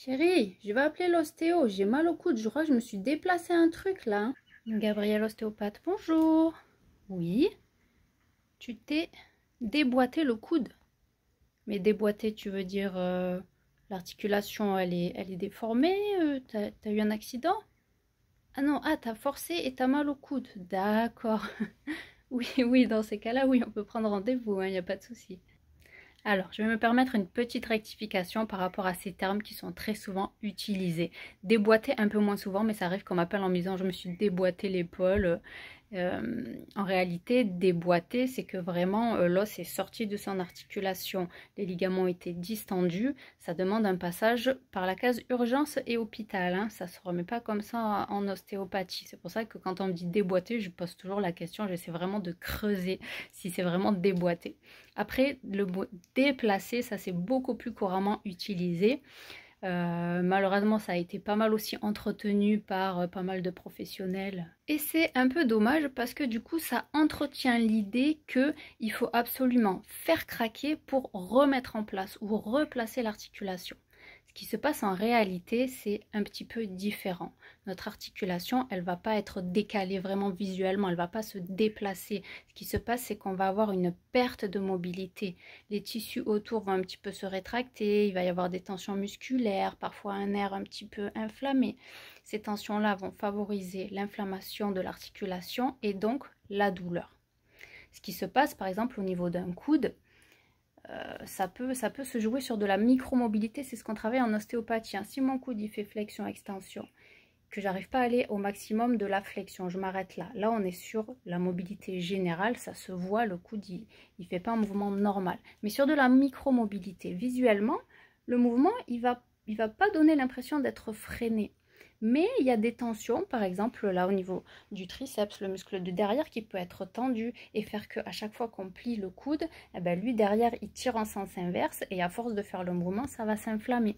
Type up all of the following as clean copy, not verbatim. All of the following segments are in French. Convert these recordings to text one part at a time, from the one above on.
Chérie, je vais appeler l'ostéo. J'ai mal au coude. Je crois que je me suis déplacé un truc là, hein. Gabrielle, ostéopathe, bonjour. Oui, tu t'es déboîté le coude. Mais déboîté, tu veux dire l'articulation, elle est déformée? T'as eu un accident? Ah non, ah, t'as forcé et t'as mal au coude. D'accord. Oui, oui, dans ces cas-là, oui, on peut prendre rendez-vous, hein, y a pas de souci. Alors, je vais me permettre une petite rectification par rapport à ces termes qui sont très souvent utilisés. Déboîter un peu moins souvent, mais ça arrive qu'on m'appelle en me disant je me suis déboîté l'épaule. En réalité, déboîter, c'est que vraiment l'os est sorti de son articulation, les ligaments ont été distendus. Ça demande un passage par la case urgence et hôpital, hein. Ça ne se remet pas comme ça en ostéopathie. C'est pour ça que quand on me dit déboîter, je pose toujours la question, j'essaie vraiment de creuser si c'est vraiment déboîté. Après, le mot déplacer, ça c'est beaucoup plus couramment utilisé. Malheureusement, ça a été pas mal aussi entretenu par pas mal de professionnels. Et c'est un peu dommage parce que du coup, ça entretient l'idée qu'il faut absolument faire craquer pour remettre en place ou replacer l'articulation. Ce qui se passe en réalité, c'est un petit peu différent. Notre articulation, elle ne va pas être décalée vraiment visuellement, elle ne va pas se déplacer. Ce qui se passe, c'est qu'on va avoir une perte de mobilité. Les tissus autour vont un petit peu se rétracter, il va y avoir des tensions musculaires, parfois un nerf un petit peu inflammé. Ces tensions-là vont favoriser l'inflammation de l'articulation et donc la douleur. Ce qui se passe par exemple au niveau d'un coude, ça peut se jouer sur de la micromobilité, c'est ce qu'on travaille en ostéopathie. Si mon coude il fait flexion-extension, que j'arrive pas à aller au maximum de la flexion, je m'arrête là. Là, on est sur la mobilité générale, ça se voit, le coude il fait pas un mouvement normal. Mais sur de la micromobilité, visuellement, le mouvement il va pas donner l'impression d'être freiné. Mais il y a des tensions, par exemple là au niveau du triceps, le muscle de derrière qui peut être tendu et faire qu'à chaque fois qu'on plie le coude, eh ben, lui derrière il tire en sens inverse et à force de faire le mouvement, ça va s'inflammer.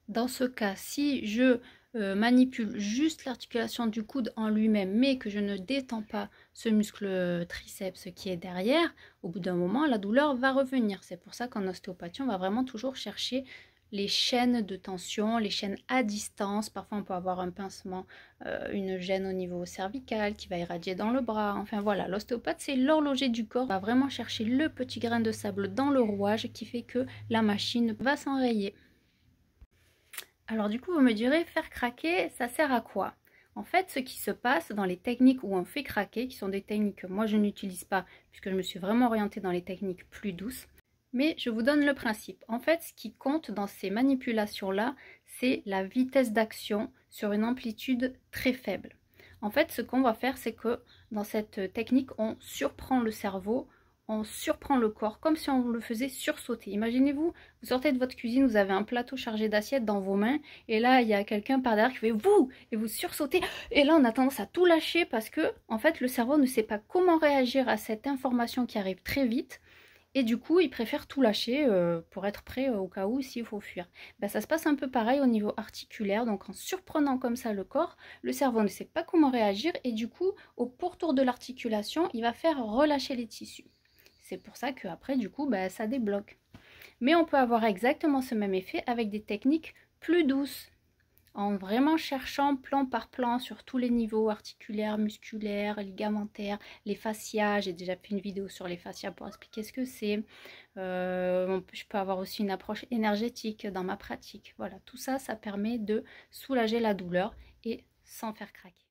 Dans ce cas, si je manipule juste l'articulation du coude en lui-même, mais que je ne détends pas ce muscle triceps qui est derrière, au bout d'un moment, la douleur va revenir. C'est pour ça qu'en ostéopathie, on va vraiment toujours chercher les chaînes de tension, les chaînes à distance. Parfois, on peut avoir un pincement, une gêne au niveau cervical qui va irradier dans le bras. Enfin voilà, l'ostéopathe, c'est l'horloger du corps. On va vraiment chercher le petit grain de sable dans le rouage qui fait que la machine va s'enrayer. Alors du coup, vous me direz, faire craquer, ça sert à quoi? En fait, ce qui se passe dans les techniques où on fait craquer, qui sont des techniques que moi je n'utilise pas, puisque je me suis vraiment orientée dans les techniques plus douces, mais je vous donne le principe. En fait, ce qui compte dans ces manipulations-là, c'est la vitesse d'action sur une amplitude très faible. En fait, ce qu'on va faire, c'est que dans cette technique, on surprend le cerveau, on surprend le corps, comme si on le faisait sursauter. Imaginez-vous, vous sortez de votre cuisine, vous avez un plateau chargé d'assiettes dans vos mains, et là, il y a quelqu'un par derrière qui fait « vous » et vous sursautez. Et là, on a tendance à tout lâcher parce que, en fait, le cerveau ne sait pas comment réagir à cette information qui arrive très vite. Et du coup, il préfère tout lâcher pour être prêt au cas où s'il faut fuir. Ben, ça se passe un peu pareil au niveau articulaire. Donc en surprenant comme ça le corps, le cerveau ne sait pas comment réagir et du coup, au pourtour de l'articulation, il va faire relâcher les tissus. C'est pour ça qu'après, du coup, ben, ça débloque. Mais on peut avoir exactement ce même effet avec des techniques plus douces, en vraiment cherchant plan par plan sur tous les niveaux articulaires, musculaires, ligamentaires, les fascias. J'ai déjà fait une vidéo sur les fascias pour expliquer ce que c'est. Je peux avoir aussi une approche énergétique dans ma pratique. Voilà, tout ça, ça permet de soulager la douleur et sans faire craquer.